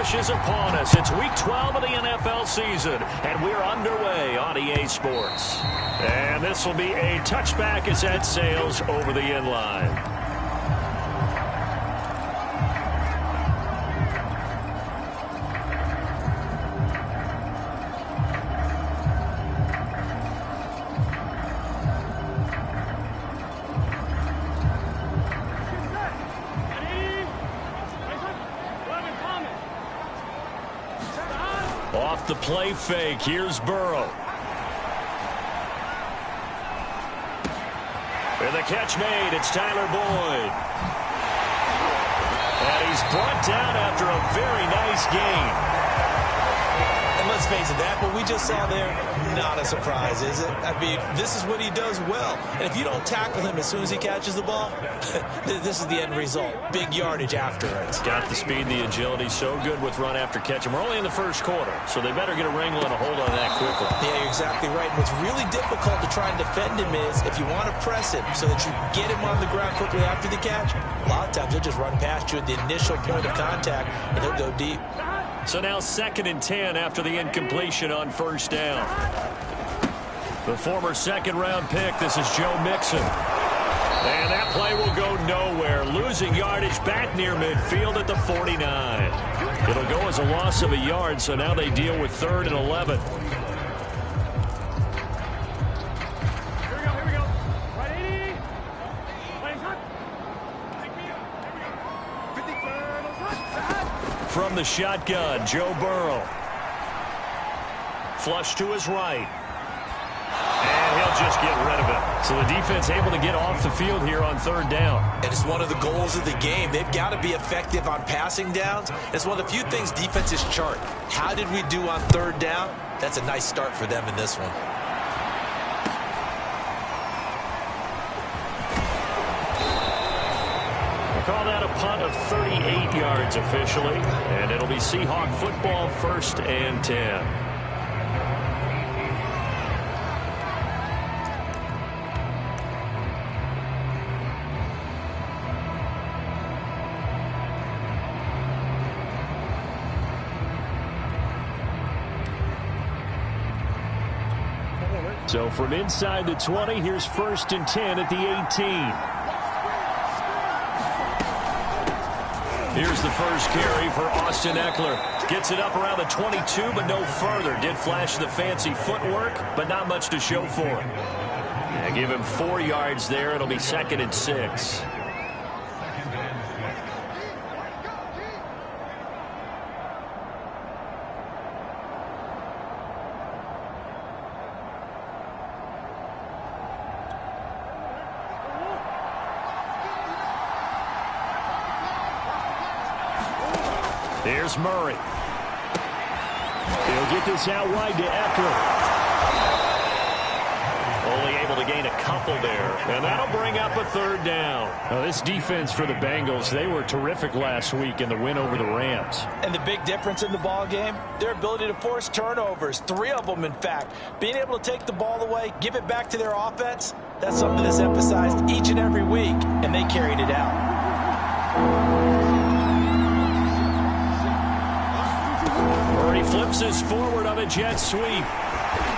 rush is upon us. It's Week 12 of the NFL season, and we're underway on EA Sports. And this will be a touchback as that sails over the end line. Off the play fake, here's Burrow. And the catch made, it's Tyler Boyd. And he's brought down after a very nice gain. And let's face it, that what we just saw there, not a surprise, is it? I mean, this is what he does well. And if you don't tackle him as soon as he catches the ball, this is the end result. Big yardage afterwards. Got the speed and the agility, so good with run after catch. And we're only in the first quarter, so they better get a wrangle and a hold on that quickly. Yeah, you're exactly right. And what's really difficult to try and defend him is if you want to press him so that you get him on the ground quickly after the catch, a lot of times he'll just run past you at the initial point of contact, and he'll go deep. So now 2nd and 10 after the incompletion on first down. The former second-round pick, this is Joe Mixon. And that play will go nowhere. Losing yardage back near midfield at the 49. It'll go as a loss of a yard, so now they deal with 3rd and 11. From the shotgun, Joe Burrow. Flush to his right. And he'll just get rid of it. So the defense able to get off the field here on 3rd down. And it's one of the goals of the game. They've got to be effective on passing downs. It's one of the few things defenses chart. How did we do on 3rd down? That's a nice start for them in this one. Call that a punt of 38 yards officially, and it'll be Seahawk football, 1st and 10. So from inside the 20, here's 1st and 10 at the 18. Here's the first carry for Austin Eckler. Gets it up around the 22, but no further. Did flash the fancy footwork, but not much to show for it. Yeah, give him 4 yards there. It'll be 2nd and 6. Here's Murray. He'll get this out wide to Eckler. Only able to gain a couple there. And that'll bring up a 3rd down. Now, this defense for the Bengals, they were terrific last week in the win over the Rams. And the big difference in the ball game, their ability to force turnovers. 3 of them, in fact. Being able to take the ball away, give it back to their offense, that's something that's emphasized each and every week, and they carried it out. Murray flips his forward on a jet sweep.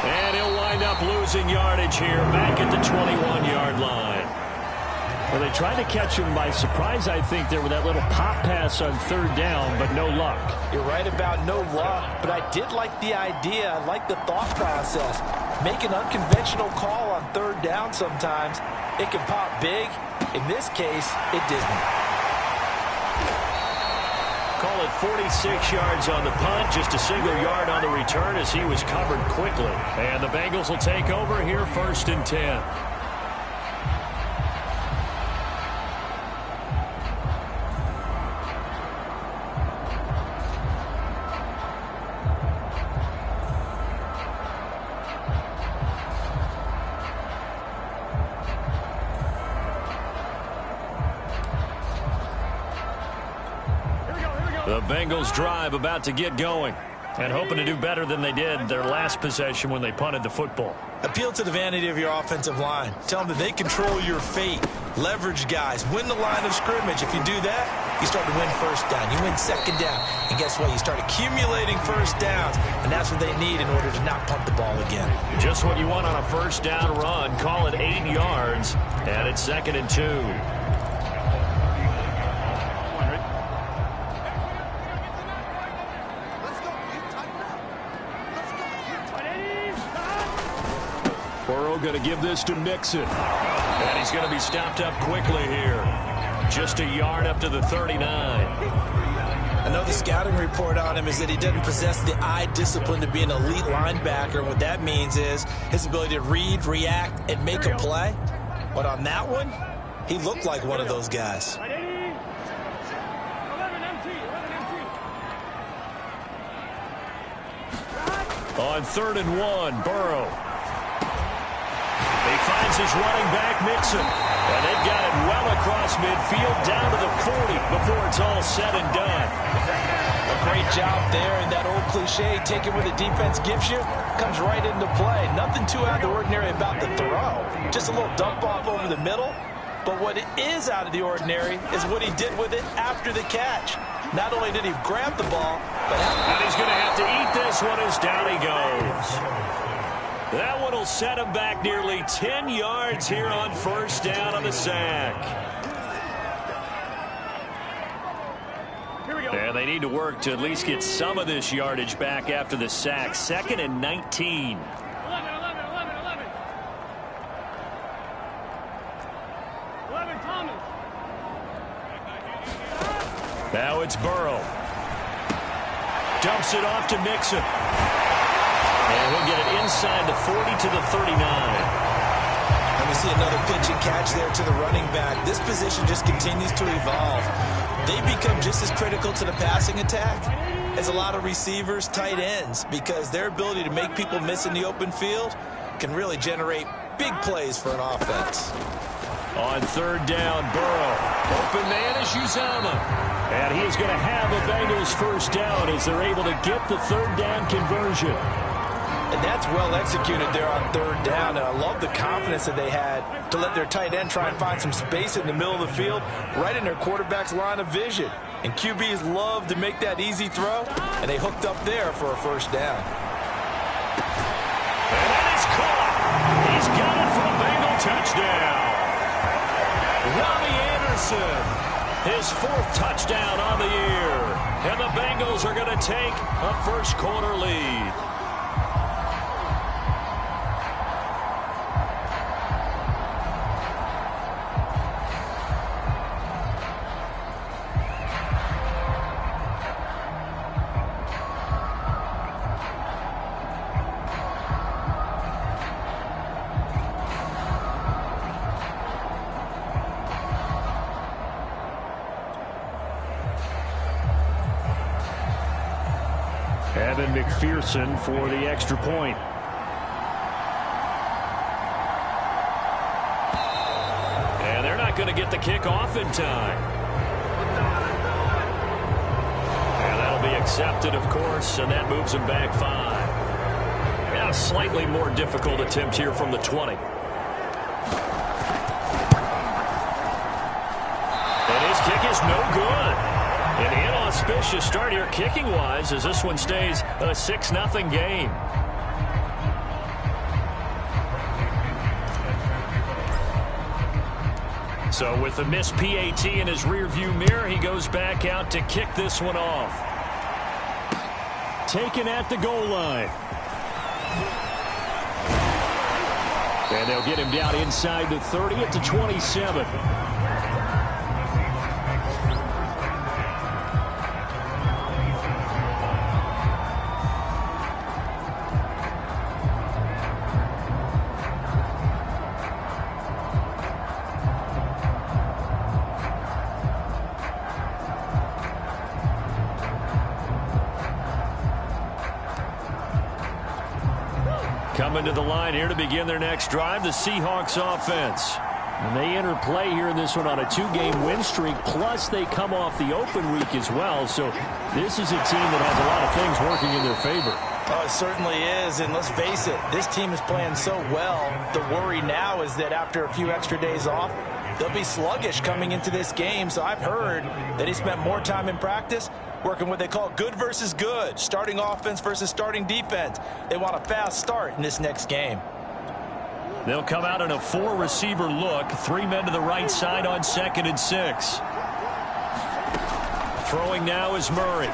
And he'll wind up losing yardage here back at the 21-yard line. Well, they tried to catch him by surprise, I think, there with that little pop pass on 3rd down, but no luck. You're right about no luck, but I did like the idea. I like the thought process. Make an unconventional call on 3rd down sometimes. It can pop big. In this case, it didn't. Call it 46 yards on the punt, just a single yard on the return as he was covered quickly. And the Bengals will take over here, 1st and 10. The Bengals drive about to get going and hoping to do better than they did their last possession when they punted the football. Appeal to the vanity of your offensive line. Tell them that they control your fate. Leverage guys. Win the line of scrimmage. If you do that, you start to win first down. You win second down. And guess what? You start accumulating first downs. And that's what they need in order to not punt the ball again. Just what you want on a first down run. Call it 8 yards. And it's 2nd and 2. Burrow going to give this to Mixon. And he's going to be stopped up quickly here. Just a yard up to the 39. I know the scouting report on him is that he doesn't possess the eye discipline to be an elite linebacker. What that means is his ability to read, react, and make a play. But on that one, he looked like one of those guys. On 3rd and 1, Burrow. He finds his running back, Mixon. And they've got it well across midfield, down to the 40 before it's all said and done. A great job there, and that old cliche, take it where the defense gives you, comes right into play. Nothing too out of the ordinary about the throw. Just a little dump off over the middle. But what is out of the ordinary is what he did with it after the catch. Not only did he grab the ball, but and he's going to have to eat this one as down he goes. That one will set him back nearly 10 yards here on first down on the sack. Here we go. And they need to work to at least get some of this yardage back after the sack. 2nd and 19. 11. Thomas. Now it's Burrow. Dumps it off to Mixon. And he'll get it inside the 40 to the 39. And we see another pitch and catch there to the running back. This position just continues to evolve. They become just as critical to the passing attack as a lot of receivers, tight ends, because their ability to make people miss in the open field can really generate big plays for an offense. On 3rd down, Burrow. Open man is Uzomah. And he is going to have a Bengals first down as they're able to get the 3rd down conversion. And that's well executed there on 3rd down. And I love the confidence that they had to let their tight end try and find some space in the middle of the field, right in their quarterback's line of vision. And QBs love to make that easy throw, and they hooked up there for a first down. And that is caught. He's got it for a Bengal touchdown. Robbie Anderson, his 4th touchdown on the year. And the Bengals are going to take a first-quarter lead. Evan McPherson for the extra point. And they're not going to get the kick off in time. And that'll be accepted, of course, and that moves them back 5. Now a slightly more difficult attempt here from the 20. And his kick is no good. An inauspicious start here kicking-wise as this one stays a 6-0 game. So with the missed PAT in his rearview mirror, he goes back out to kick this one off. Taken at the goal line. And they'll get him down inside the 30 at the 27. Coming to the line here to begin their next drive, the Seahawks offense. And they enter play here in this one on a 2-game win streak, plus they come off the open week as well. So this is a team that has a lot of things working in their favor. Oh, it certainly is, and let's face it, this team is playing so well. The worry now is that after a few extra days off, they'll be sluggish coming into this game. So I've heard that he spent more time in practice working what they call good versus good, starting offense versus starting defense. They want a fast start in this next game. They'll come out in a 4-receiver look. 3 men to the right side on 2nd and 6. Throwing now is Murray.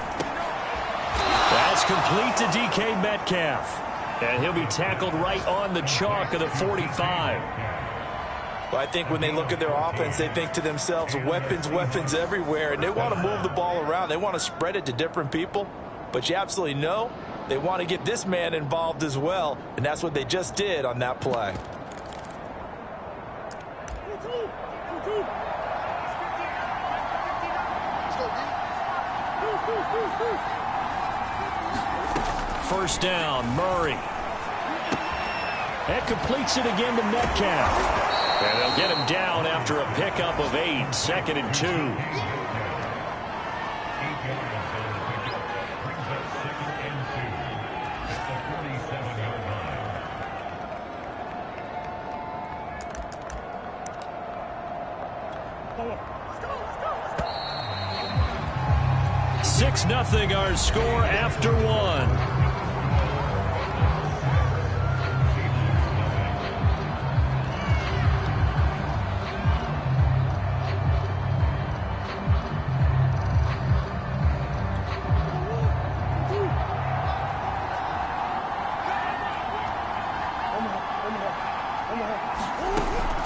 That's complete to DK Metcalf. And he'll be tackled right on the chalk of the 45. Well, I think when they look at their offense, they think to themselves, weapons, weapons everywhere. And they want to move the ball around. They want to spread it to different people. But you absolutely know they want to get this man involved as well. And that's what they just did on that play. First down, Murray. That completes it again to Metcalf. And they'll get him down after a pickup of 8, 2nd and 2. Nothing our score after 1.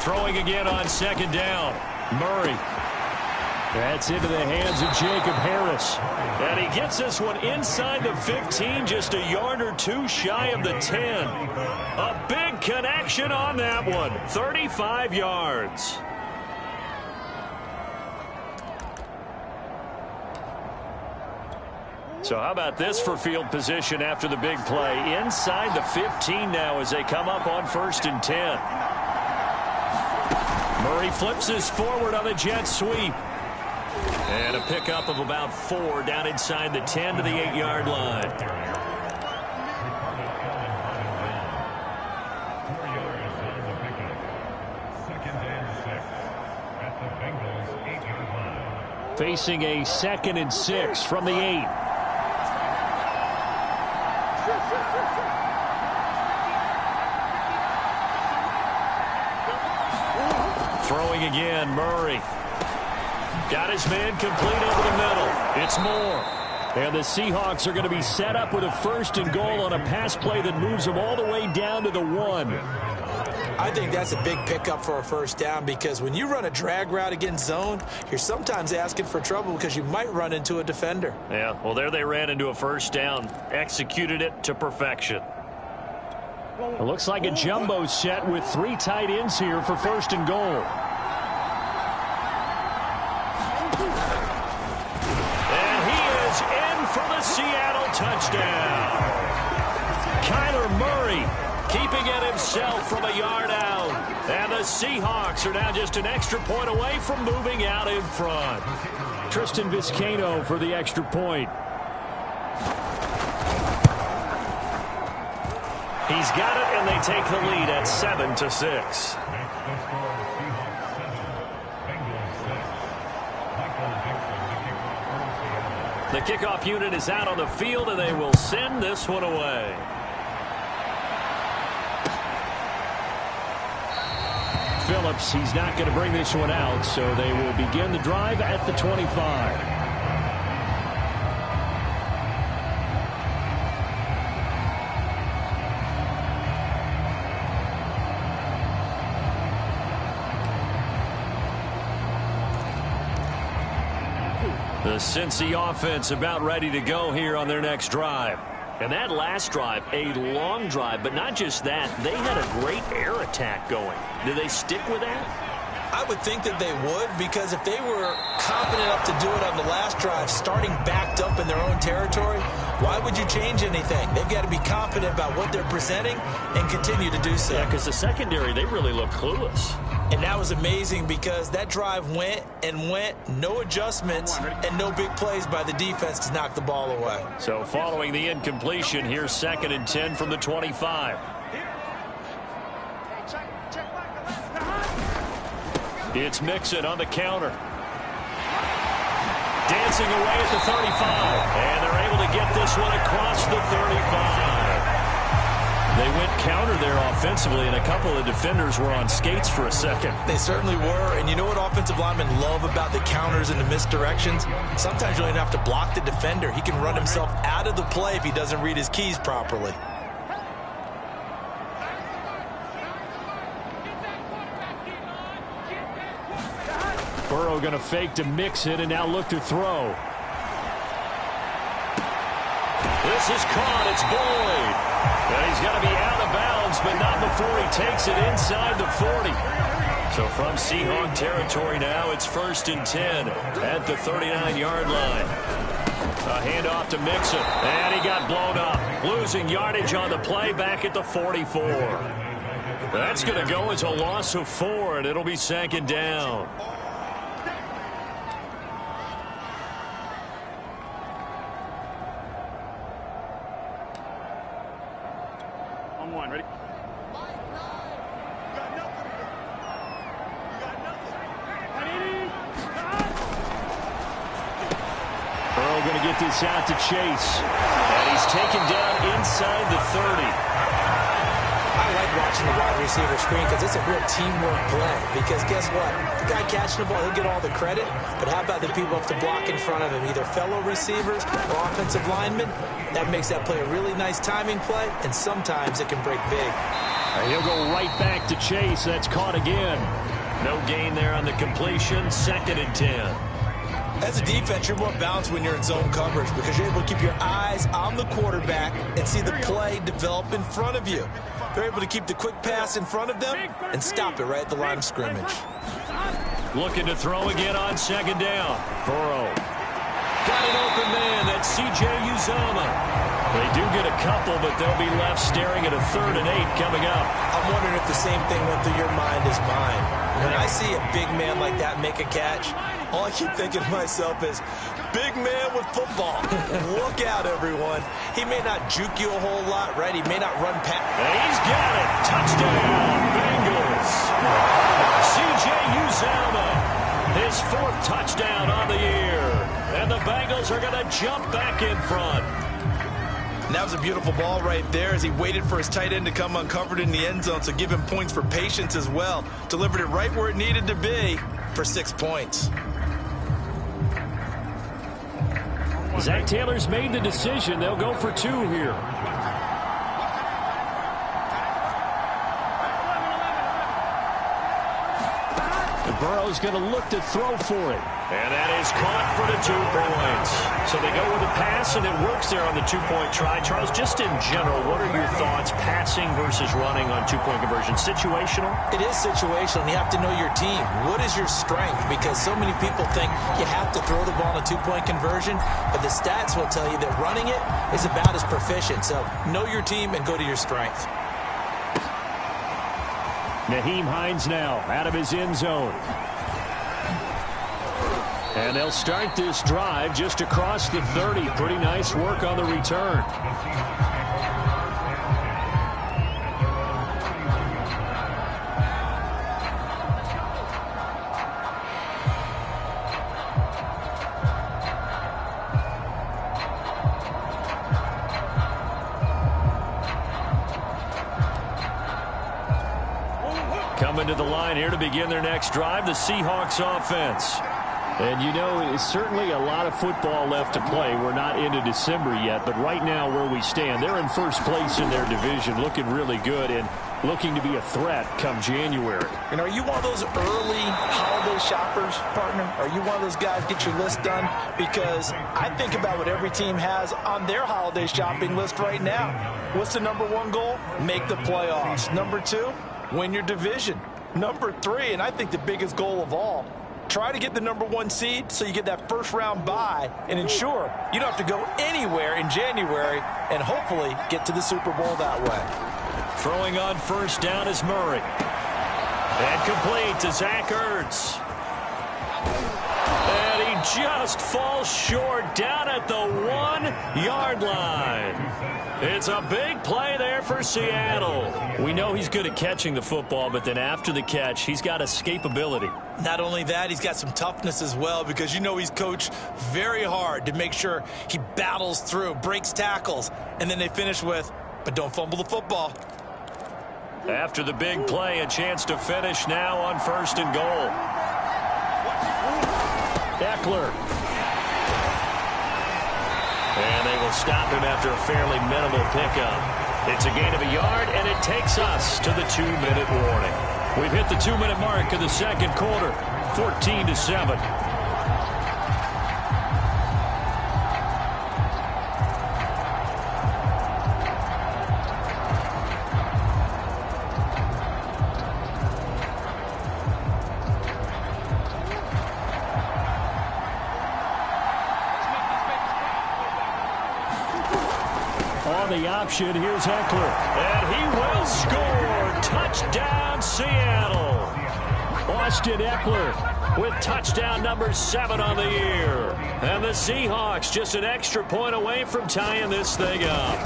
Throwing again on 2nd down. Murray. That's into the hands of Jacob Harris. And he gets this one inside the 15, just a yard or 2 shy of the 10. A big connection on that one. 35 yards. So how about this for field position after the big play? Inside the 15 now as they come up on 1st and 10. Murray flips this forward on the jet sweep. And a pickup of about 4 down inside the 10 to the 8-yard line. Facing a 2nd and 6 from the 8. Throwing again, Murray. Got his man complete over the middle. It's Moore. And the Seahawks are going to be set up with a 1st and goal on a pass play that moves them all the way down to the 1. I think that's a big pickup for a 1st down because when you run a drag route against zone, you're sometimes asking for trouble because you might run into a defender. Yeah, well, there they ran into a 1st down. Executed it to perfection. It looks like a jumbo set with 3 tight ends here for 1st and goal. For the Seattle touchdown. Kyler Murray keeping it himself from a yard out. And the Seahawks are now just an extra point away from moving out in front. Tristan Vizcaino for the extra point. He's got it, and they take the lead at 7-6. The kickoff unit is out on the field, and they will send this one away. Phillips, he's not going to bring this one out, so they will begin the drive at the 25. The Cincy offense about ready to go here on their next drive. And that last drive, a long drive, but not just that. They had a great air attack going. Do they stick with that? I would think that they would, because if they were confident enough to do it on the last drive, starting backed up in their own territory, Why would you change anything? They've got to be confident about what they're presenting and continue to do so. Yeah, because the secondary, they really look clueless. And that was amazing because that drive went and went, no adjustments, and no big plays by the defense to knock the ball away. So following the incompletion, here's 2nd and 10 from the 25. It's Mixon on the counter. Dancing away at the 35. And they're able to get this one across the 35. They went counter there offensively, and a couple of defenders were on skates for a second. They certainly were, and you know what offensive linemen love about the counters and the misdirections? Sometimes you don't even have to block the defender. He can run himself out of the play if he doesn't read his keys properly. Burrow going to fake to Mixon and now look to throw. This is caught. It's Boyd. And he's got to be out of bounds, but not before he takes it inside the 40. So from Seahawk territory now, it's 1st and 10 at the 39-yard line. A handoff to Mixon, and he got blown up. Losing yardage on the play back at the 44. That's going to go as a loss of 4, and it'll be 2nd down. Ready? Burrow going to get this out to Chase. And he's taken down inside the 30. I like watching the wide receiver screen because it's a real teamwork play. Because guess what? The guy catching the ball, he'll get all the credit. But how about the people up to block in front of him, either fellow receivers or offensive linemen? That makes that play a really nice timing play, and sometimes it can break big. And he'll go right back to Chase. That's caught again. No gain there on the completion. 2nd and 10. As a defense, you're more balanced when you're in zone coverage because you're able to keep your eyes on the quarterback and see the play develop in front of you. They're able to keep the quick pass in front of them and stop it right at the line of scrimmage. Looking to throw again on 2nd down. Burrow. Got an open man. That's C.J. Uzomah. They do get a couple, but they'll be left staring at a 3rd and 8 coming up. I'm wondering if the same thing went through your mind as mine. When I see a big man like that make a catch, all I keep thinking to myself is, big man with football. Look out, everyone. He may not juke you a whole lot, right? He may not run past. And he's got it. Touchdown, Bengals. C.J. Uzomah, his 4th touchdown on the year. And the Bengals are going to jump back in front. And that was a beautiful ball right there as he waited for his tight end to come uncovered in the end zone, so give him points for patience as well. Delivered it right where it needed to be for 6 points. Zach Taylor's made the decision. They'll go for 2 here. Burrow's going to look to throw for it. And that is caught for the 2 points. So they go with a pass, and it works there on the 2-point try. Charles, just in general, what are your thoughts passing versus running on 2-point conversion? Situational? It is situational. You have to know your team. What is your strength? Because so many people think you have to throw the ball in a 2-point conversion, but the stats will tell you that running it is about as proficient. So know your team and go to your strength. Nyheim Hines now out of his end zone. And they'll start this drive just across the 30. Pretty nice work on the return. Coming to the line here to begin their next drive, the Seahawks offense. And you know, it's certainly a lot of football left to play. We're not into December yet, but right now where we stand, they're in first place in their division, looking really good and looking to be a threat come January. And are you one of those early holiday shoppers, partner? Are you one of those guys get your list done? Because I think about what every team has on their holiday shopping list right now. What's the #1 goal? Make the playoffs. #2, win your division. #3, and I think the biggest goal of all, Try to get the #1 seed so you get that first-round bye and ensure you don't have to go anywhere in January and hopefully get to the Super Bowl that way. Throwing on first down is Murray. And complete to Zach Ertz. And he just falls short down at the 1-yard line. It's a big play there for Seattle. We know he's good at catching the football, but then after the catch, he's got escapability. Not only that, he's got some toughness as well, because you know he's coached very hard to make sure he battles through, breaks tackles, and then they finish with, but don't fumble the football. After the big play, a chance to finish now on 1st and goal. Eckler. And they will stop him after a fairly minimal pickup. It's a gain of a yard, and it takes us to the 2-minute warning. We've hit the 2-minute mark of the second quarter, 14-7. The option, here's Eckler, and he will score. Touchdown, Seattle. Austin Eckler with touchdown number 7 on the year. And the Seahawks just an extra point away from tying this thing up.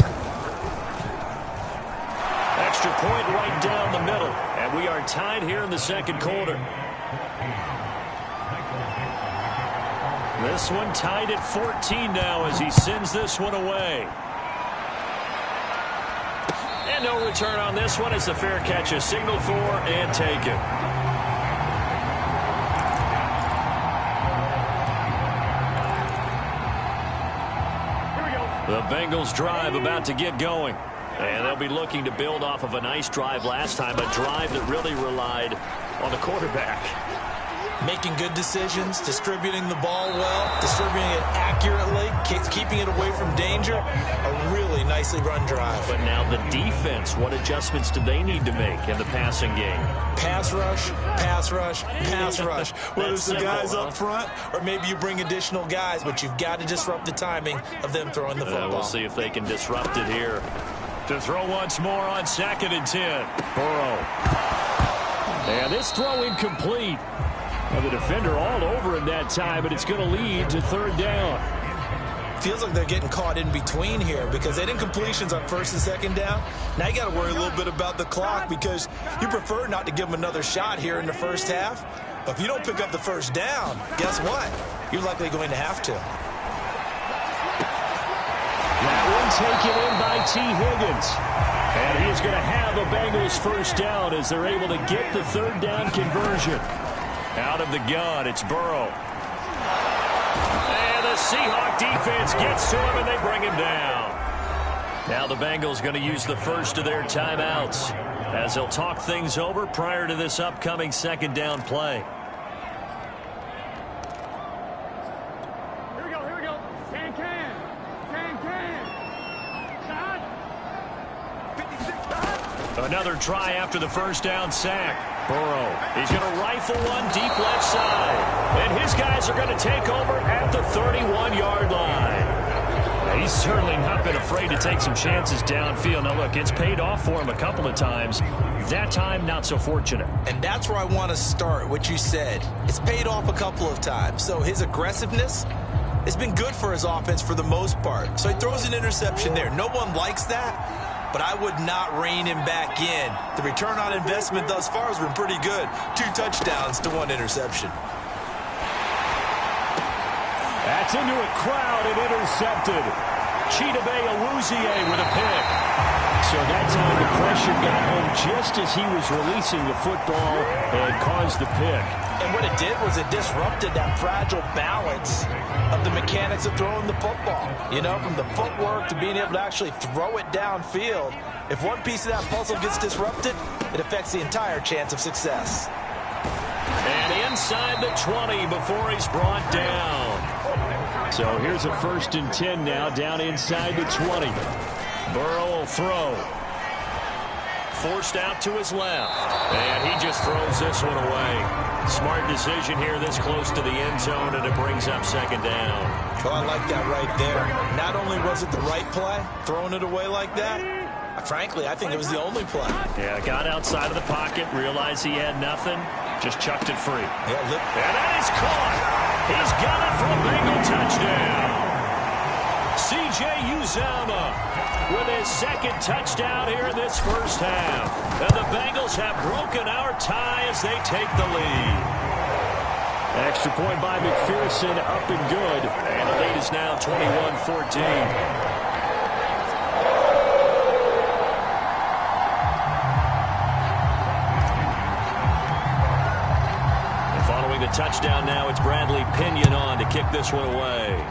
Extra point right down the middle, and we are tied here in the second quarter. This one tied at 14 now as he sends this one away. And no return on this one as the fair catch is signaled for and taken. The Bengals drive about to get going. And they'll be looking to build off of a nice drive last time, a drive that really relied on the quarterback. Making good decisions, distributing the ball well, distributing it accurately, keeping it away from danger. A really nicely run drive. But now the defense, what adjustments do they need to make in the passing game? Pass rush, pass rush, pass rush. Whether it's the guys up front or maybe you bring additional guys, but you've got to disrupt the timing of them throwing the football. We'll see if they can disrupt it here. To throw once more on 2nd and 10. Burrow. And this throw incomplete. Well, the defender all over him that time, but it's going to lead to 3rd down. Feels like they're getting caught in between here because they didn't completions on 1st and 2nd down. Now you got to worry a little bit about the clock because you prefer not to give them another shot here in the first half. But if you don't pick up the 1st down, guess what? You're likely going to have to. That one taken in by T. Higgins. And he's going to have a Bengals 1st down as they're able to get the 3rd down conversion. Out of the gun, it's Burrow. And the Seahawk defense gets to him, and they bring him down. Now the Bengals going to use the first of their timeouts as they'll talk things over prior to this upcoming 2nd down play. Here we go, here we go. Can. Shot. 56 shot. Another try after the 1st down sack. Burrow, he's going to rifle one deep left side. And his guys are going to take over at the 31-yard line. Now, he's certainly not been afraid to take some chances downfield. Now, look, it's paid off for him a couple of times. That time, not so fortunate. And that's where I want to start, what you said. It's paid off a couple of times. So his aggressiveness has been good for his offense for the most part. So he throws an interception there. No one likes that. But I would not rein him back in. The return on investment thus far has been pretty good. 2 touchdowns to 1 interception. That's into a crowd and intercepted. Chidobe Awuzie with a pick. So that time the pressure got home just as he was releasing the football and caused the pick. And what it did was it disrupted that fragile balance of the mechanics of throwing the football. You know, from the footwork to being able to actually throw it downfield. If one piece of that puzzle gets disrupted, it affects the entire chance of success. And inside the 20 before he's brought down. So here's a 1st and 10 now down inside the 20. Burrow will throw. forced out to his left. And he just throws this one away. Smart decision here this close to the end zone, and it brings up second down. Oh, I like that right there. Not only was it the right play, throwing it away like that, frankly, I think it was the only play. Yeah, got outside of the pocket, realized he had nothing, just chucked it free. Yeah, and that is caught. He's got it for a Bengal touchdown. C.J. Uzomah with his second touchdown here in this first half. And the Bengals have broken our tie as they take the lead. Extra point by McPherson, up and good. And the lead is now 21-14. Following the touchdown now, it's Bradley Pinion on to kick this one away.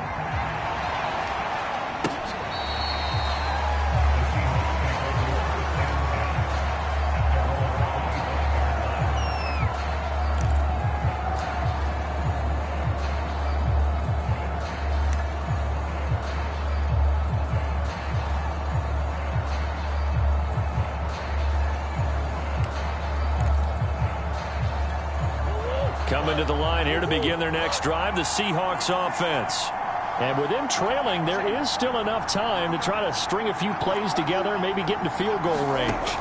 Coming to the line here to begin their next drive, the Seahawks offense. And with them trailing, there is still enough time to try to string a few plays together, maybe get into field goal range.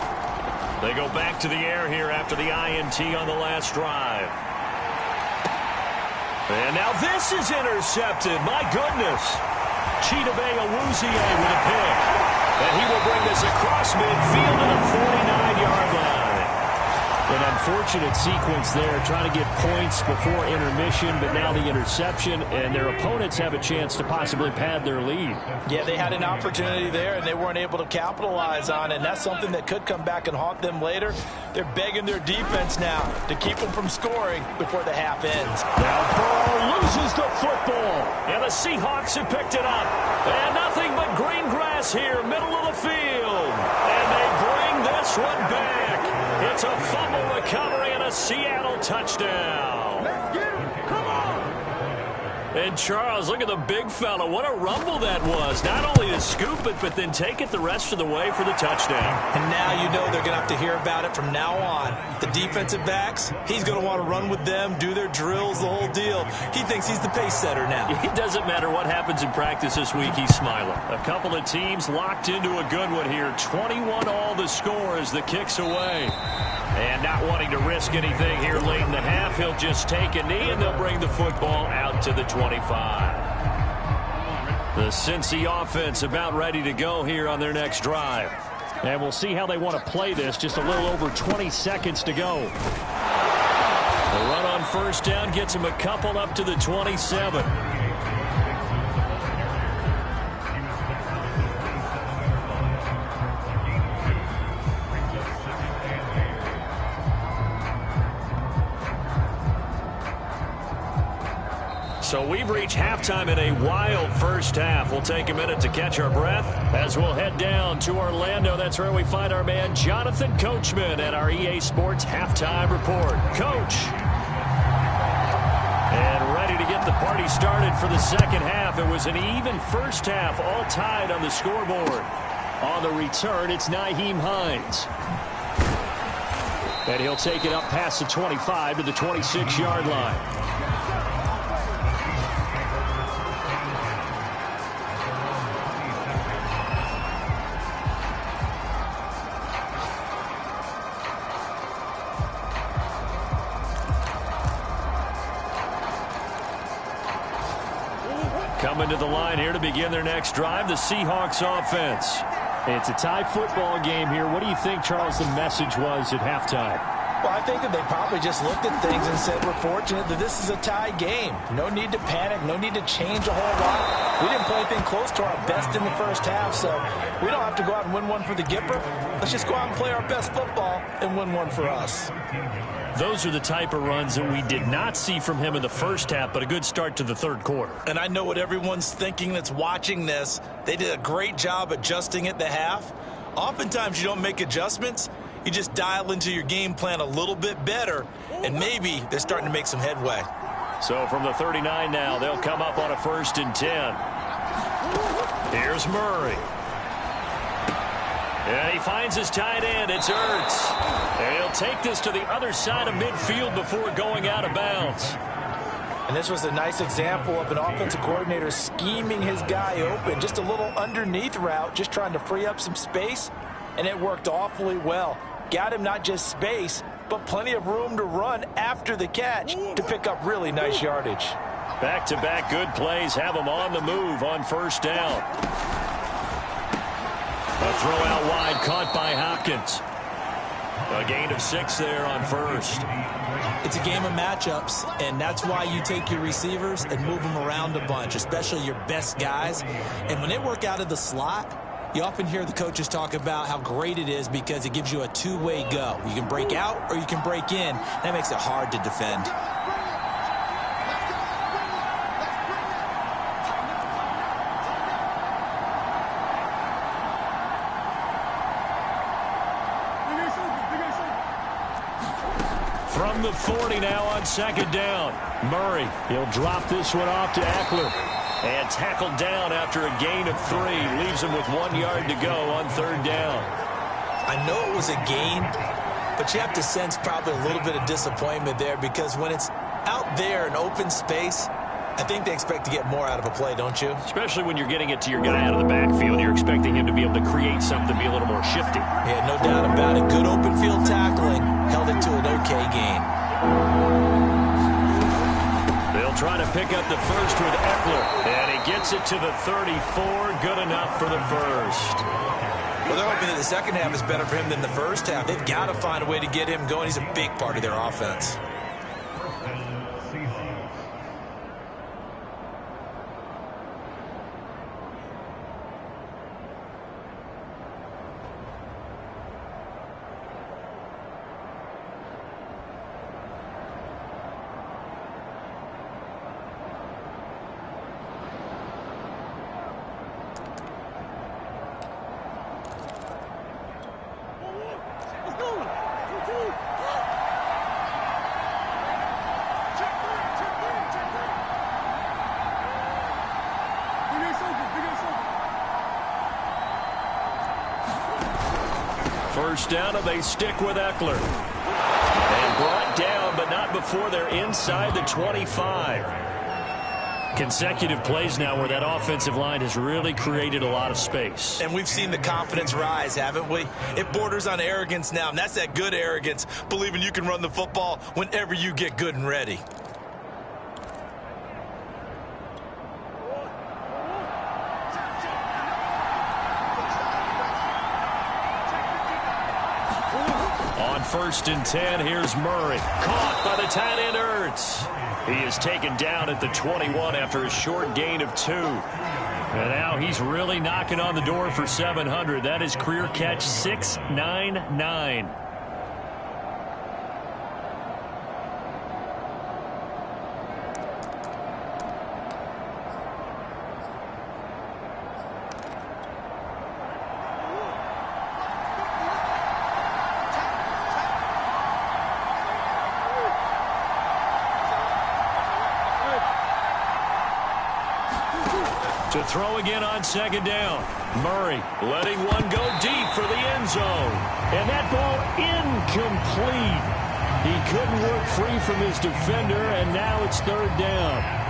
They go back to the air here after the INT on the last drive. And now this is intercepted. My goodness. Chidobe Awuzie with a pick. And he will bring this across midfield to the 49-yard line. An unfortunate sequence there, trying to get points before intermission, but now the interception, and their opponents have a chance to possibly pad their lead. Yeah, they had an opportunity there, and they weren't able to capitalize on it, and that's something that could come back and haunt them later. They're begging their defense now to keep them from scoring before the half ends. Now Burrow loses the football, and the Seahawks have picked it up. And nothing but green grass here, middle of the field. And they bring this one back. It's a fumble recovery and a Seattle touchdown. Let's get him. Come on. And Charles, look at the big fella. What a rumble that was. Not only to scoop it, but then take it the rest of the way for the touchdown. And now you know they're going to have to hear about it from now on. The defensive backs, he's going to want to run with them, do their drills, the whole deal. He thinks he's the pace setter now. It doesn't matter what happens in practice this week, he's smiling. A couple of teams locked into a good one here. 21-all the score as the kick's away. And not wanting to risk anything here late in the half, he'll just take a knee, and they'll bring the football out to the 25. The Cincy offense about ready to go here on their next drive. And we'll see how they want to play this. Just a little over 20 seconds to go. The run on first down gets him a couple up to the 27. So we've reached halftime in a wild first half. We'll take a minute to catch our breath as we'll head down to Orlando. That's where we find our man Jonathan Coachman at our EA Sports Halftime Report. Coach. And ready to get the party started for the second half. It was an even first half, all tied on the scoreboard. On the return, it's Nyheim Hines. And he'll take it up past the 25 to the 26-yard line. Coming to the line here to begin their next drive, the Seahawks offense. It's a tie football game here. What do you think, Charles, the message was at halftime? Well, I think that they probably just looked at things and said, we're fortunate that this is a tie game. No need to panic. No need to change a whole lot. We didn't play anything close to our best in the first half, so we don't have to go out and win one for the Gipper. Let's just go out and play our best football and win one for us. Those are the type of runs that we did not see from him in the first half, but a good start to the third quarter. And I know what everyone's thinking that's watching this. They did a great job adjusting at the half. Oftentimes you don't make adjustments. You just dial into your game plan a little bit better, and maybe they're starting to make some headway. So from the 39 now, they'll come up on a 1st and 10. Here's Murray. And he finds his tight end. It's Ertz. And he'll take this to the other side of midfield before going out of bounds. And this was a nice example of an offensive coordinator scheming his guy open. Just a little underneath route, just trying to free up some space. And it worked awfully well. Got him not just space, but plenty of room to run after the catch to pick up really nice yardage. Back-to-back good plays have him on the move on first down. A throw out wide caught by Hopkins. A gain of 6 there on first. It's a game of matchups, and that's why you take your receivers and move them around a bunch, especially your best guys. And when they work out of the slot, you often hear the coaches talk about how great it is because it gives you a two-way go. You can break out or you can break in. That makes it hard to defend. From the 40 now on second down. Murray, he'll drop this one off to Eckler. And tackled down after a gain of 3. Leaves him with 1 yard to go on third down. I know it was a gain, but you have to sense probably a little bit of disappointment there because when it's out there in open space, I think they expect to get more out of a play, don't you? Especially when you're getting it to your guy out of the backfield. You're expecting him to be able to create something, be a little more shifty. Yeah, no doubt about it. Good open field tackling. Held it to an okay gain. They'll try to pick up the first with Eckler. And he gets it to the 34. Good enough for the first. Well, they're hoping that the second half is better for him than the first half. They've got to find a way to get him going. He's a big part of their offense. First down, and they stick with Eckler. And brought down, but not before they're inside the 25. Consecutive plays now where that offensive line has really created a lot of space. And we've seen the confidence rise, haven't we? It borders on arrogance now, and that's that good arrogance, believing you can run the football whenever you get good and ready. First and 10, here's Murray. Caught by the tight end Ertz. He is taken down at the 21 after a short gain of 2. And now he's really knocking on the door for 700. That is career catch 699. To throw again on second down. Murray letting one go deep for the end zone. And that ball incomplete. He couldn't work free from his defender, and now it's third down.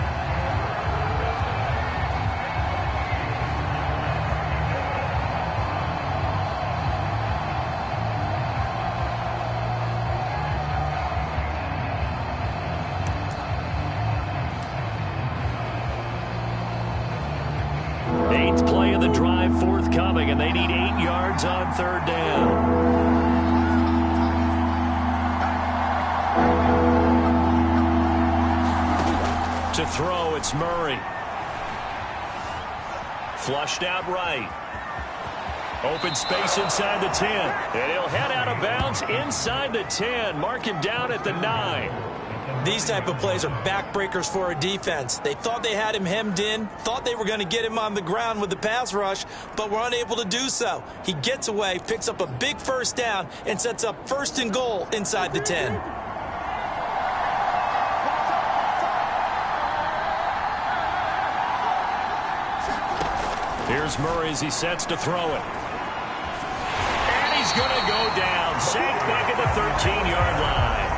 Eighth play of the drive forthcoming, and they need 8 yards on third down. To throw, it's Murray. Flushed out right. Open space inside the 10. And he'll head out of bounds inside the 10. Mark him down at the 9. These type of plays are backbreakers for a defense. They thought they had him hemmed in, thought they were going to get him on the ground with the pass rush, but were unable to do so. He gets away, picks up a big first down, and sets up first and goal inside the 10. Here's Murray as he sets to throw it. is going to go down. Sacked back at the 13-yard line.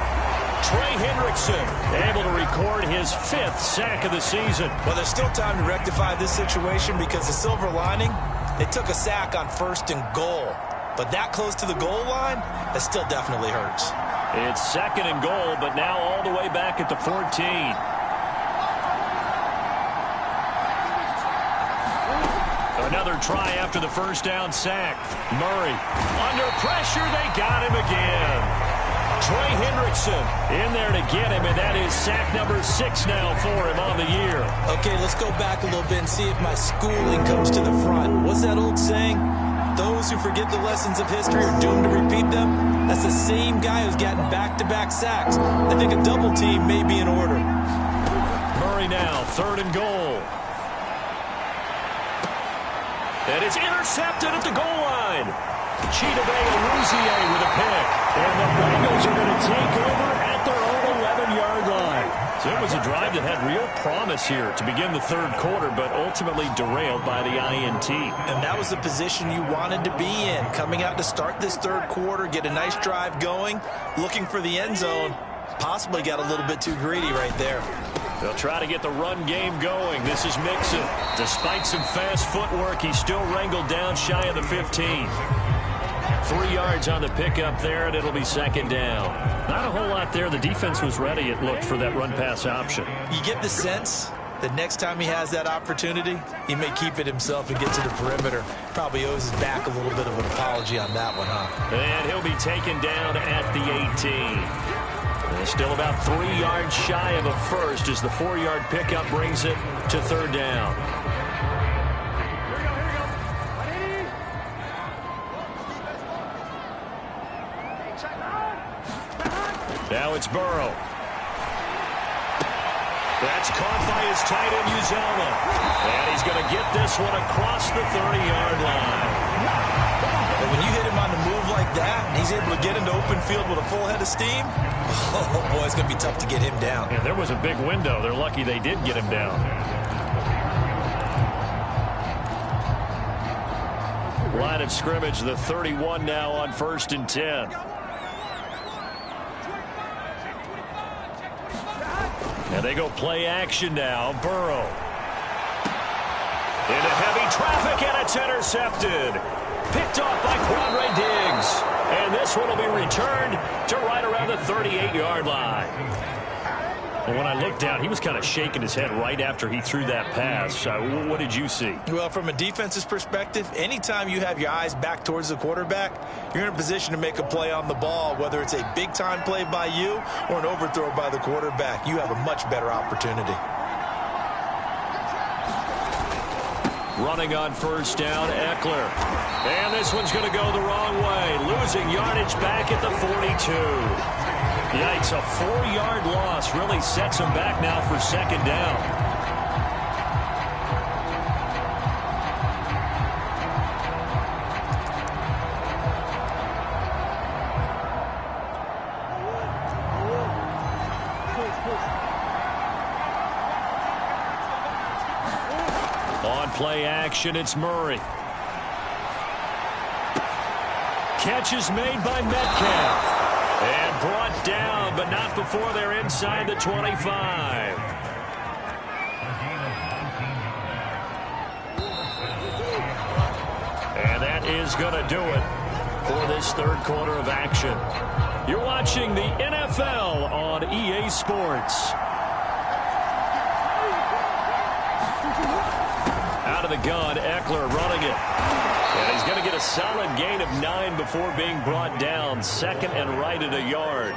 Trey Hendrickson able to record his 5th sack of the season. Well, there's still time to rectify this situation because the silver lining, they took a sack on 1st and goal. But that close to the goal line, that still definitely hurts. It's 2nd and goal, but now all the way back at the 14. Another try after the 1st down sack. Murray under pressure. They got him again. Trey Hendrickson in there to get him, and that is sack number 6 now for him on the year. Okay, let's go back a little bit and see if my schooling comes to the front. What's that old saying? Those who forget the lessons of history are doomed to repeat them. That's the same guy who's gotten back-to-back sacks. I think a double team may be in order. Murray now, 3rd and goal. And it's intercepted at the goal line. Chidobe-Awuzie with a pick. And the Bengals are going to take over at their own 11-yard line. So it was a drive that had real promise here to begin the 3rd quarter, but ultimately derailed by the INT. And that was the position you wanted to be in. Coming out to start this 3rd quarter, get a nice drive going, looking for the end zone. Possibly got a little bit too greedy right there. They'll try to get the run game going. This is Mixon. Despite some fast footwork, he's still wrangled down shy of the 15. 3 yards on the pickup there, and it'll be 2nd down. Not a whole lot there. The defense was ready, it looked, for that run-pass option. You get the sense that next time he has that opportunity, he may keep it himself and get to the perimeter. Probably owes his back a little bit of an apology on that one, huh? And he'll be taken down at the 18. And still about 3 yards shy of a first as the 4-yard pickup brings it to 3rd down. Now it's Burrow. That's caught by his tight end, Uzomah. And he's going to get this one across the 30-yard line. And when you hit him on the move like that, and he's able to get into open field with a full head of steam, oh, boy, it's going to be tough to get him down. Yeah, there was a big window. They're lucky they did get him down. Line of scrimmage, the 31 now on 1st and 10. And they go play action now. Burrow. Into heavy traffic, and it's intercepted. Picked off by Quandre Diggs. And this one will be returned to right around the 38-yard line. Well, when I looked down, he was kind of shaking his head right after he threw that pass. What did you see? Well, from a defense's perspective, anytime you have your eyes back towards the quarterback, you're in a position to make a play on the ball, whether it's a big-time play by you or an overthrow by the quarterback. You have a much better opportunity. Running on 1st down, Eckler. And this one's going to go the wrong way. Losing yardage back at the 42. Yikes, a 4-yard loss really sets him back now for 2nd down. On play action, it's Murray. Catch is made by Metcalf. And brought down, but not before they're inside the 25. And that is going to do it for this 3rd quarter of action. You're watching the NFL on EA Sports. Out of the gun, Eckler running it. And he's going to get a solid gain of 9 before being brought down. 2nd and right at a yard.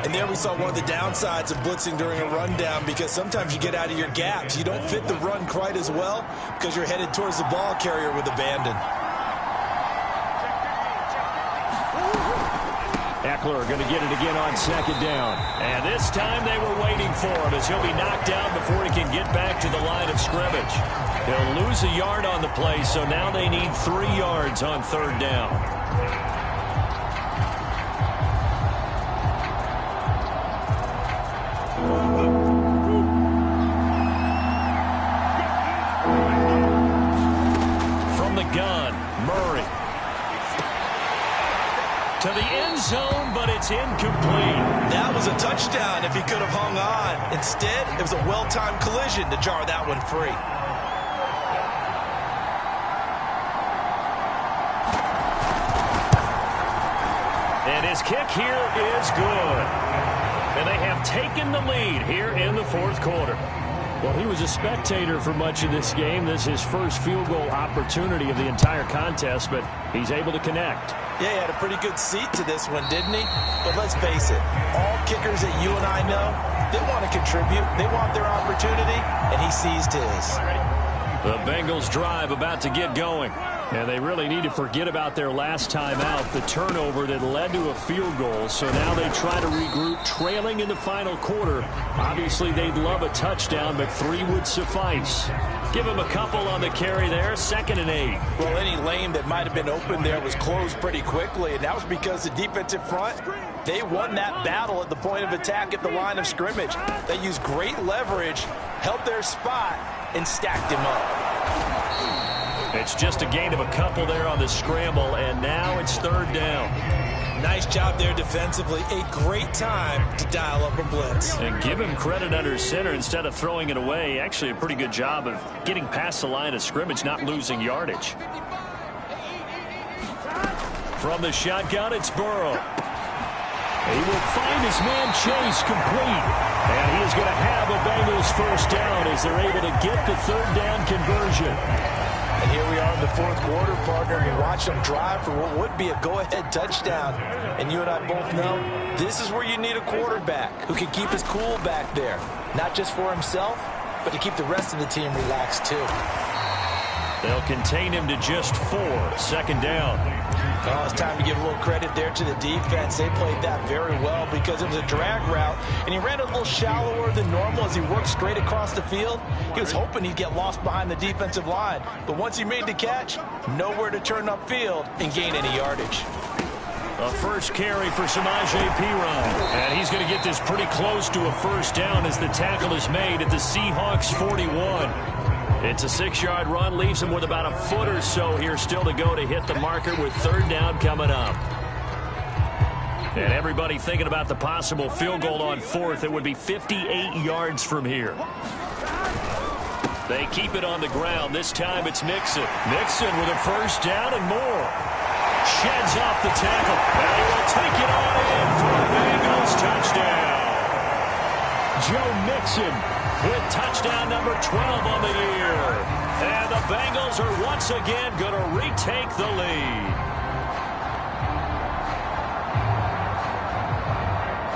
And there we saw one of the downsides of blitzing during a rundown, because sometimes you get out of your gaps. You don't fit the run quite as well because you're headed towards the ball carrier with abandon. Eckler going to get it again on 2nd down. And this time they were waiting for him as he'll be knocked down before he can get back to the line of scrimmage. He'll lose a yard on the play, so now they need 3 yards on 3rd down. From the gun, Murray. incomplete. That was a touchdown if he could have hung on. Instead, it was a well-timed collision to jar that one free. And his kick here is good. And they have taken the lead here in the fourth quarter. Well, he was a spectator for much of this game. This is his first field goal opportunity of the entire contest, but he's able to connect. Yeah, he had a pretty good seat to this one, didn't he? But let's face it, all kickers that you and I know, they want to contribute. They want their opportunity, and he seized his. The Bengals drive about to get going. And they really need to forget about their last time out, the turnover that led to a field goal. So now they try to regroup, trailing in the final quarter. Obviously, they'd love a touchdown, but 3 would suffice. Give him a couple on the carry there, 2nd and 8. Well, any lane that might have been open there was closed pretty quickly, and that was because the defensive front, they won that battle at the point of attack at the line of scrimmage. They used great leverage, held their spot, and stacked him up. It's just a gain of a couple there on the scramble, and now it's 3rd down. Nice job there defensively. A great time to dial up a blitz. And give him credit under center instead of throwing it away. Actually a pretty good job of getting past the line of scrimmage, not losing yardage. From the shotgun, it's Burrow. He will find his man Chase complete. And he is going to have a Bengals first down as they're able to get the 3rd down conversion. And here we are in the fourth quarter, partner. We watch them drive for what would be a go-ahead touchdown. And you and I both know this is where you need a quarterback who can keep his cool back there. Not just for himself, but to keep the rest of the team relaxed too. They'll contain him to just 4. 2nd down. Oh, it's time to give a little credit there to the defense. They played that very well because it was a drag route, and he ran a little shallower than normal as he worked straight across the field. He was hoping he'd get lost behind the defensive line, but once he made the catch, nowhere to turn upfield and gain any yardage. A first carry for Samaje Perine, and he's going to get this pretty close to a first down as the tackle is made at the Seahawks 41. It's a 6-yard run, leaves him with about a foot or so here still to go to hit the marker with 3rd down coming up. And everybody thinking about the possible field goal on 4th. It would be 58 yards from here. They keep it on the ground. This time it's Mixon. Mixon with a first down and more. Sheds off the tackle. And he will take it on in for a Bengals touchdown. Joe Mixon with touchdown number 12 on the year. And the Bengals are once again going to retake the lead.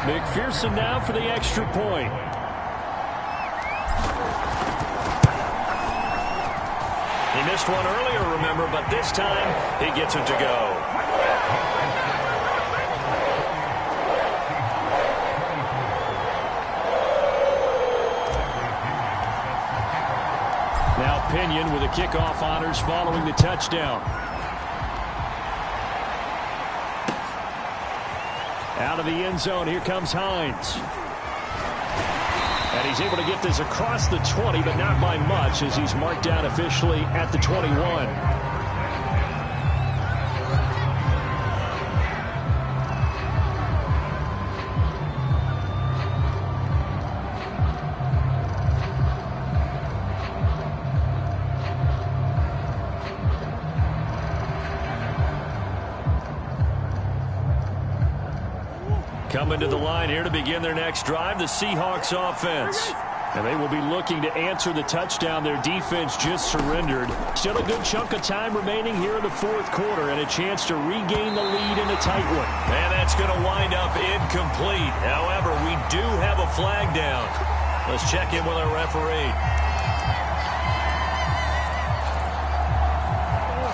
McPherson now for the extra point. He missed one earlier, remember, but this time he gets it to go. Now Pinion with the kickoff honors following the touchdown. Out of the end zone, here comes Hines. And he's able to get this across the 20, but not by much as he's marked down officially at the 21. Coming to the line here to begin their next drive, the Seahawks offense. And they will be looking to answer the touchdown their defense just surrendered. Still a good chunk of time remaining here in the fourth quarter and a chance to regain the lead in a tight one. And that's going to wind up incomplete. However, we do have a flag down. Let's check in with our referee.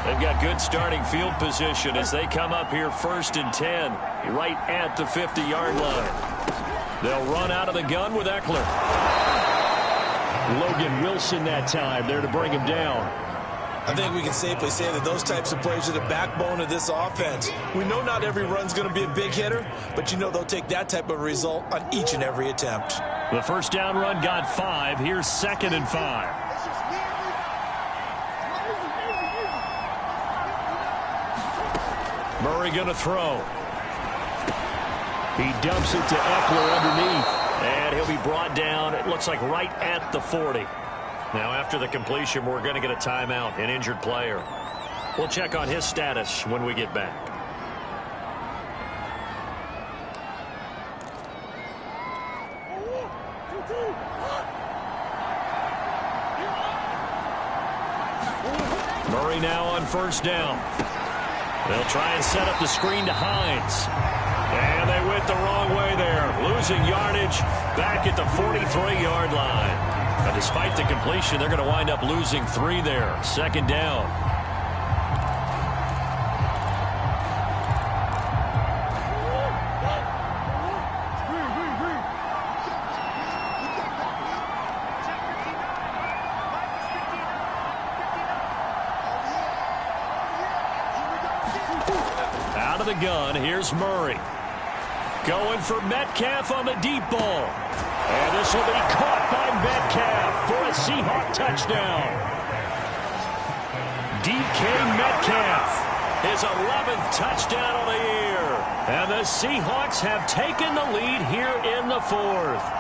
They've got good starting field position as they come up here 1st and 10, right at the 50-yard line. They'll run out of the gun with Eckler. Logan Wilson that time there to bring him down. I think we can safely say that those types of plays are the backbone of this offense. We know not every run's going to be a big hitter, but you know they'll take that type of result on each and every attempt. The first down run got 5. Here's 2nd and 5. Murray going to throw. He dumps it to Eckler underneath. And he'll be brought down, it looks like right at the 40. Now after the completion, we're going to get a timeout, an injured player. We'll check on his status when we get back. Murray now on first down. They'll try and set up the screen to Hines. And they went the wrong way there. Losing yardage back at the 43-yard line. But despite the completion, they're going to wind up losing 3 there. Second down. Out of the gun, here's Murray. Going for Metcalf on the deep ball. And this will be caught by Metcalf for a Seahawk touchdown. DK Metcalf, his 11th touchdown of the year. And the Seahawks have taken the lead here in the 4th.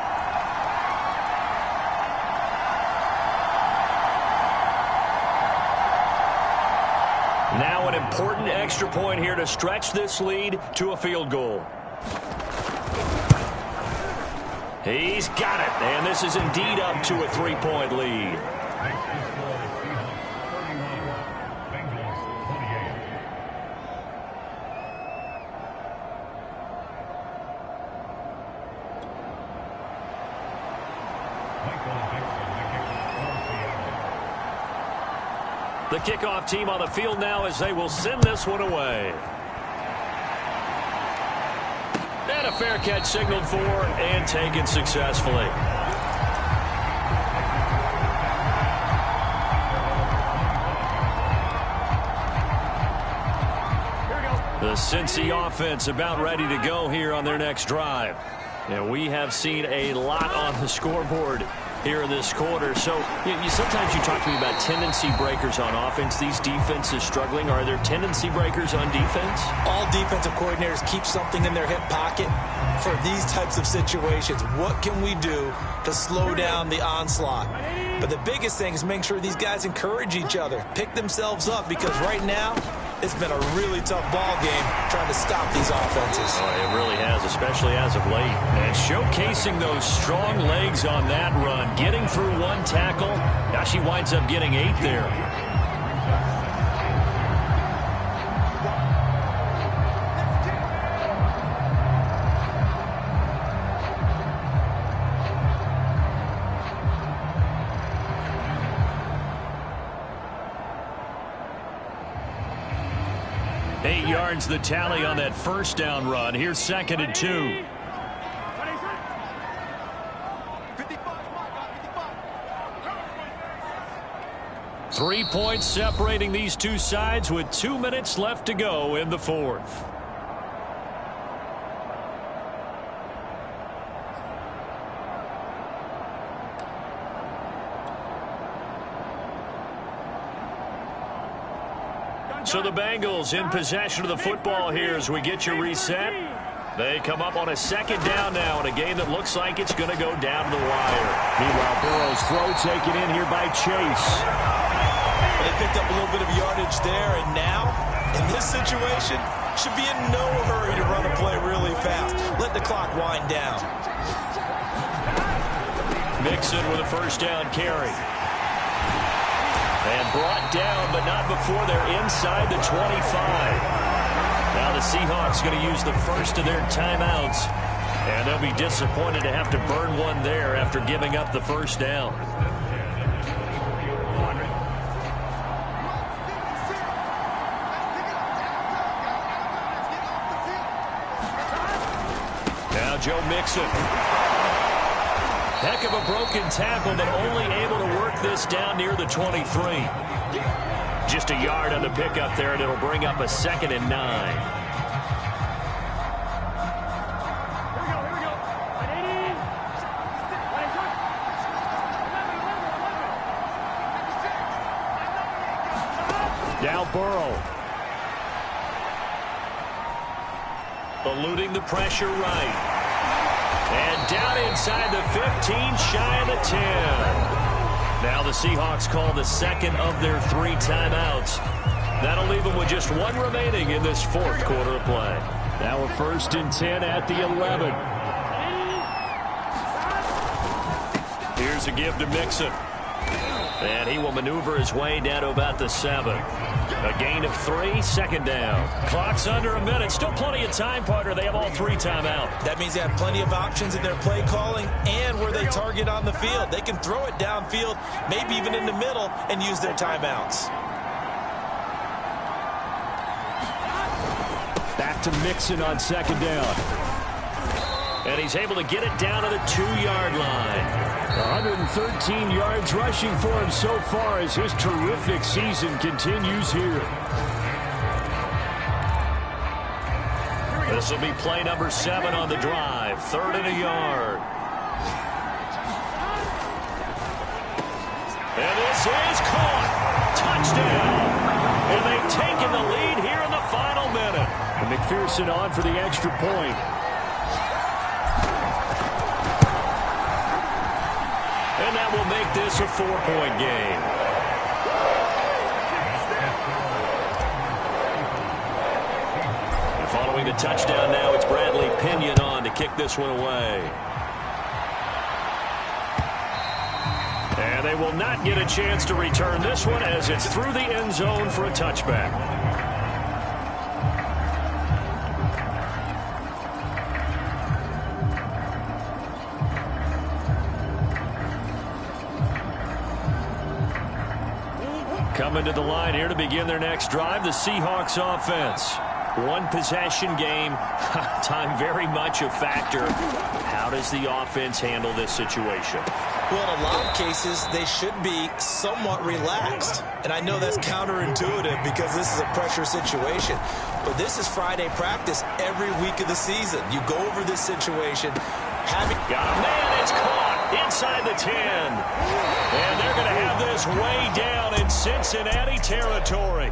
Now an important extra point here to stretch this lead to a field goal. He's got it, and this is indeed up to a 3-point lead. The kickoff team on the field now as they will send this one away. And a fair catch signaled for and taken successfully. The Cincy offense about ready to go here on their next drive. And we have seen a lot on the scoreboard here in this quarter. So sometimes you talk to me about tendency breakers on offense. These defenses struggling. Are there tendency breakers on defense? All defensive coordinators keep something in their hip pocket for these types of situations. What can we do to slow down the onslaught? But the biggest thing is make sure these guys encourage each other, pick themselves up, because right now it's been a really tough ball game trying to stop these offenses. Oh, it really has, especially as of late. And showcasing those strong legs on that run, getting through one tackle. Now she winds up getting 8 there. Yards the tally on that first down run. Here's 2nd and 2. Three points separating these two sides with 2 minutes left to go in the 4th. So the Bengals in possession of the football here as we get you reset. They come up on a 2nd down now in a game that looks like it's going to go down the wire. Meanwhile, Burrow's throw taken in here by Chase. They picked up a little bit of yardage there, and now, in this situation, should be in no hurry to run a play really fast. Let the clock wind down. Mixon with a first down carry. And brought down, but not before they're inside the 25. Now the Seahawks going to use the first of their timeouts. And they'll be disappointed to have to burn one there after giving up the first down. Now Joe Mixon. Heck of a broken tackle, but only able to work this down near the 23. Just a yard on the pickup there, and it'll bring up a 2nd and 9. Now Burrow. Eluding the pressure right. And down inside the 15, shy of the 10. Now the Seahawks call the second of their 3 timeouts. That'll leave them with just 1 remaining in this 4th quarter of play. Now a 1st and 10 at the 11. Here's a give to Mixon. And he will maneuver his way down to about the 7. A gain of 3, 2nd down. Clock's under a minute. Still plenty of time, partner. They have all 3 timeout. That means they have plenty of options in their play calling and where they target on the field. They can throw it downfield, maybe even in the middle, and use their timeouts. Back to Mixon on 2nd down. And he's able to get it down to the 2-yard line. 113 yards rushing for him so far as his terrific season continues here. This will be play number 7 on the drive. 3rd and a yard. And this is caught. Touchdown. And they've taken the lead here in the final minute. And McPherson on for the extra point. And that will make this a 4-point game. And following the touchdown now, it's Bradley Pinion on to kick this one away. And they will not get a chance to return this one as it's through the end zone for a touchback. Coming to the line here to begin their next drive, the Seahawks offense. 1 possession game. Time very much a factor. How does the offense handle this situation? Well, in a lot of cases, they should be somewhat relaxed. And I know that's counterintuitive because this is a pressure situation. But this is Friday practice every week of the season. You go over this situation. Got a man, it's caught inside the 10. And they're going to have this way down in Cincinnati territory.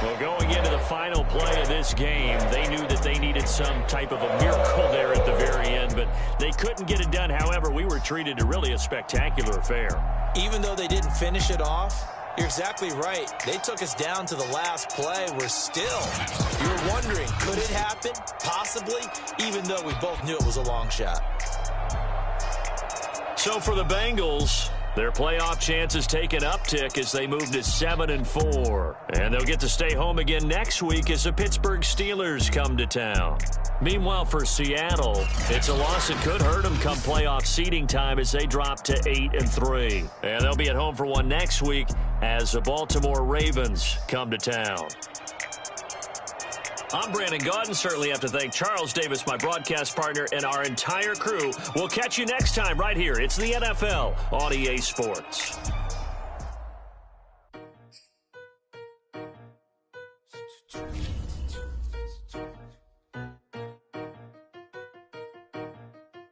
Well, going into the final play of this game, they knew that they needed some type of a miracle there at the very end, but they couldn't get it done. However, we were treated to really a spectacular affair. Even though they didn't finish it off, you're exactly right. They took us down to the last play. We're still, you're wondering, could it happen? Possibly, even though we both knew it was a long shot. So for the Bengals, their playoff chances take an uptick as they move to 7-4. And they'll get to stay home again next week as the Pittsburgh Steelers come to town. Meanwhile, for Seattle, it's a loss that could hurt them come playoff seeding time as they drop to 8-3. And they'll be at home for one next week as the Baltimore Ravens come to town. I'm Brandon Gaudin. Certainly have to thank Charles Davis, my broadcast partner, and our entire crew. We'll catch you next time right here. It's the NFL on EA Sports.